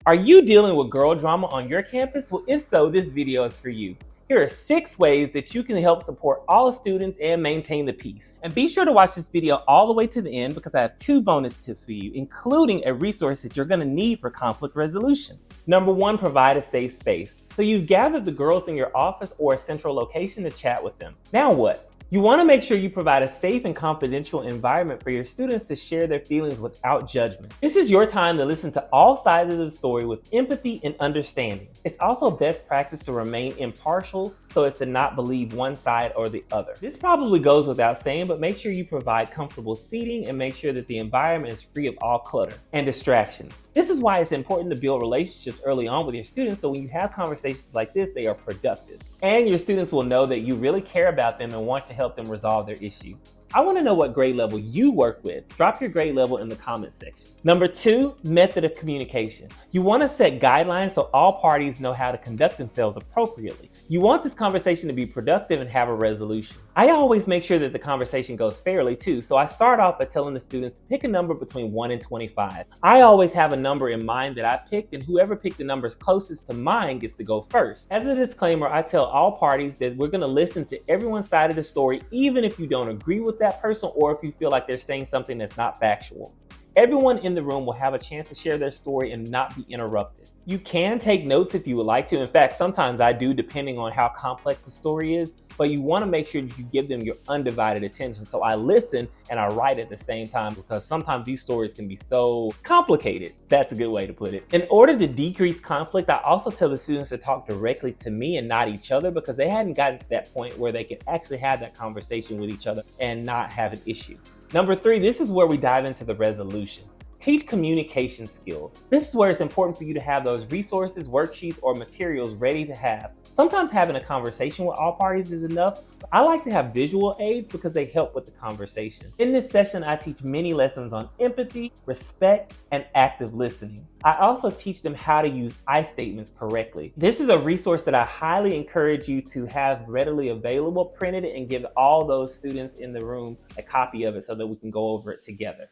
Are you dealing with girl drama on your campus? Well, if so, this video is for you. Here are 6 ways that you can help support all students and maintain the peace. And be sure to watch this video all the way to the end because I have 2 bonus tips for you, including a resource that you're going to need for conflict resolution. Number 1, provide a safe space. So you've gathered the girls in your office or a central location to chat with them. Now what? You want to make sure you provide a safe and confidential environment for your students to share their feelings without judgment. This is your time to listen to all sides of the story with empathy and understanding. It's also best practice to remain impartial so as to not believe one side or the other. This probably goes without saying, but make sure you provide comfortable seating and make sure that the environment is free of all clutter and distractions. This is why it's important to build relationships early on with your students so when you have conversations like this, they are productive. And your students will know that you really care about them and want to help them resolve their issue. I want to know what grade level you work with. Drop your grade level in the comment section. Number 2, method of communication. You want to set guidelines so all parties know how to conduct themselves appropriately. You want this conversation to be productive and have a resolution. I always make sure that the conversation goes fairly too, so I start off by telling the students to pick a number between 1 and 25. I always have a number in mind that I picked, and whoever picked the numbers closest to mine gets to go first. As a disclaimer, I tell all parties that we're going to listen to everyone's side of the story, even if you don't agree with that person or if you feel like they're saying something that's not factual. Everyone in the room will have a chance to share their story and not be interrupted. You can take notes if you would like to. In fact, sometimes I do, depending on how complex the story is, but you want to make sure that you give them your undivided attention. So I listen and I write at the same time because sometimes these stories can be so complicated. That's a good way to put it. In order to decrease conflict, I also tell the students to talk directly to me and not each other because they hadn't gotten to that point where they could actually have that conversation with each other and not have an issue. Number 3, this is where we dive into the resolution. Teach communication skills. This is where it's important for you to have those resources, worksheets, or materials ready to have. Sometimes having a conversation with all parties is enough, but I like to have visual aids because they help with the conversation. In this session, I teach many lessons on empathy, respect, and active listening. I also teach them how to use I statements correctly. This is a resource that I highly encourage you to have readily available, printed it, and give all those students in the room a copy of it so that we can go over it together.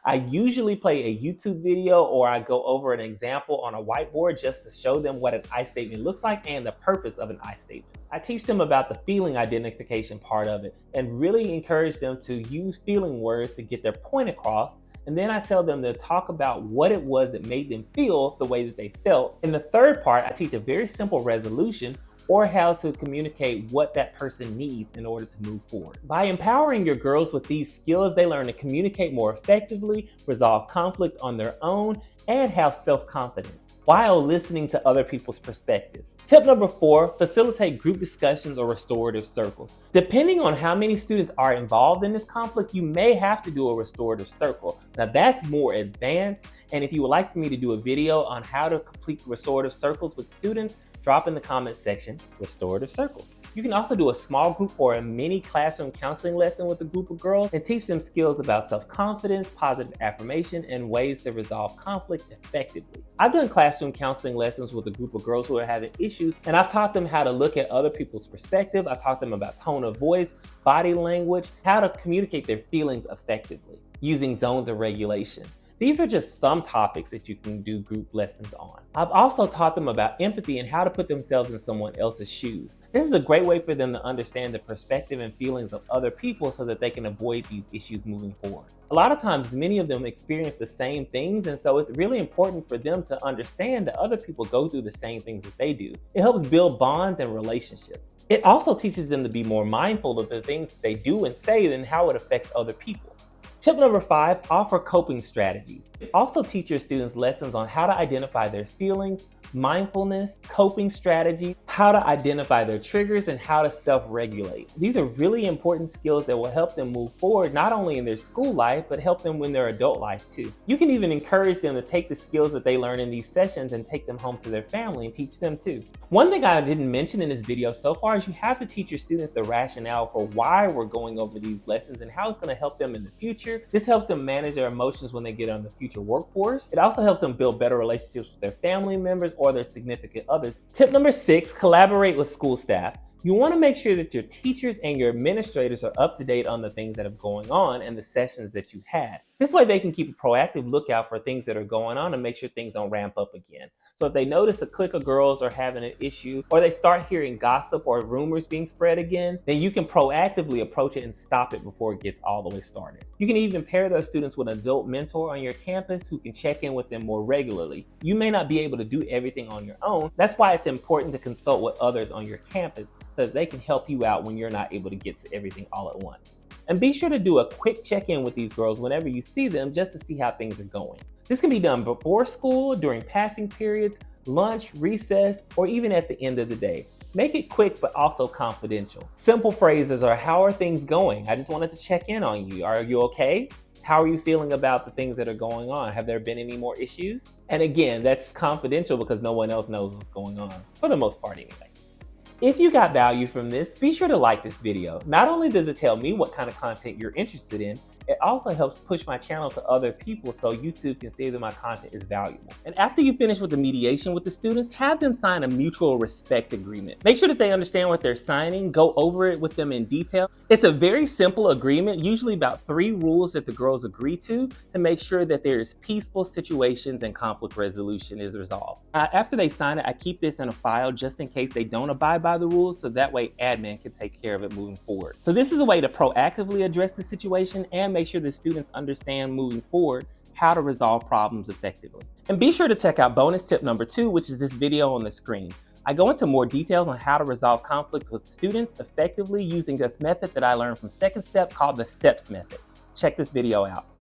I usually play a YouTube video or I go over an example on a whiteboard just to show them what an I statement looks like and the purpose of an I statement. I teach them about the feeling identification part of it and really encourage them to use feeling words to get their point across. And then I tell them to talk about what it was that made them feel the way that they felt. In the third part, I teach a very simple resolution or how to communicate what that person needs in order to move forward. By empowering your girls with these skills, they learn to communicate more effectively, resolve conflict on their own, and have self-confidence while listening to other people's perspectives. Tip number 4, facilitate group discussions or restorative circles. Depending on how many students are involved in this conflict, you may have to do a restorative circle. Now that's more advanced, and if you would like for me to do a video on how to complete restorative circles with students, drop in the comment section restorative circles. You can also do a small group or a mini classroom counseling lesson with a group of girls and teach them skills about self-confidence, positive affirmation, and ways to resolve conflict effectively. I've done classroom counseling lessons with a group of girls who are having issues, and I've taught them how to look at other people's perspective. I've taught them about tone of voice, body language, how to communicate their feelings effectively using zones of regulation. These are just some topics that you can do group lessons on. I've also taught them about empathy and how to put themselves in someone else's shoes. This is a great way for them to understand the perspective and feelings of other people so that they can avoid these issues moving forward. A lot of times, many of them experience the same things, and so it's really important for them to understand that other people go through the same things that they do. It helps build bonds and relationships. It also teaches them to be more mindful of the things that they do and say and how it affects other people. Tip number 5, offer coping strategies. Also teach your students lessons on how to identify their feelings, mindfulness, coping strategy, how to identify their triggers, and how to self-regulate. These are really important skills that will help them move forward not only in their school life, but help them in their adult life too. You can even encourage them to take the skills that they learn in these sessions and take them home to their family and teach them too. One thing I didn't mention in this video so far is you have to teach your students the rationale for why we're going over these lessons and how it's going to help them in the future. This helps them manage their emotions when they get on the future workforce. It also helps them build better relationships with their family members or their significant others. Tip number 6, collaborate with school staff. You want to make sure that your teachers and your administrators are up to date on the things that are going on and the sessions that you had. This way they can keep a proactive lookout for things that are going on and make sure things don't ramp up again. So if they notice a clique of girls are having an issue, or they start hearing gossip or rumors being spread again, then you can proactively approach it and stop it before it gets all the way started. You can even pair those students with an adult mentor on your campus who can check in with them more regularly. You may not be able to do everything on your own. That's why it's important to consult with others on your campus so that they can help you out when you're not able to get to everything all at once. And be sure to do a quick check-in with these girls whenever you see them just to see how things are going. This can be done before school, during passing periods, lunch, recess, or even at the end of the day. Make it quick but also confidential. Simple phrases are, how are things going? I just wanted to check in on you. Are you okay? How are you feeling about the things that are going on? Have there been any more issues? And again, that's confidential because no one else knows what's going on, for the most part anyway. If you got value from this, be sure to like this video. Not only does it tell me what kind of content you're interested in, it also helps push my channel to other people so YouTube can see that my content is valuable. And after you finish with the mediation with the students, have them sign a mutual respect agreement. Make sure that they understand what they're signing, go over it with them in detail. It's a very simple agreement, usually about 3 rules that the girls agree to make sure that there is peaceful situations and conflict resolution is resolved. After they sign it, I keep this in a file just in case they don't abide by the rules, so that way admin can take care of it moving forward. So this is a way to proactively address the situation and make sure the students understand moving forward how to resolve problems effectively. And be sure to check out bonus tip number 2, which is this video on the screen. I go into more details on how to resolve conflict with students effectively using this method that I learned from Second Step called the STEPS method. Check this video out.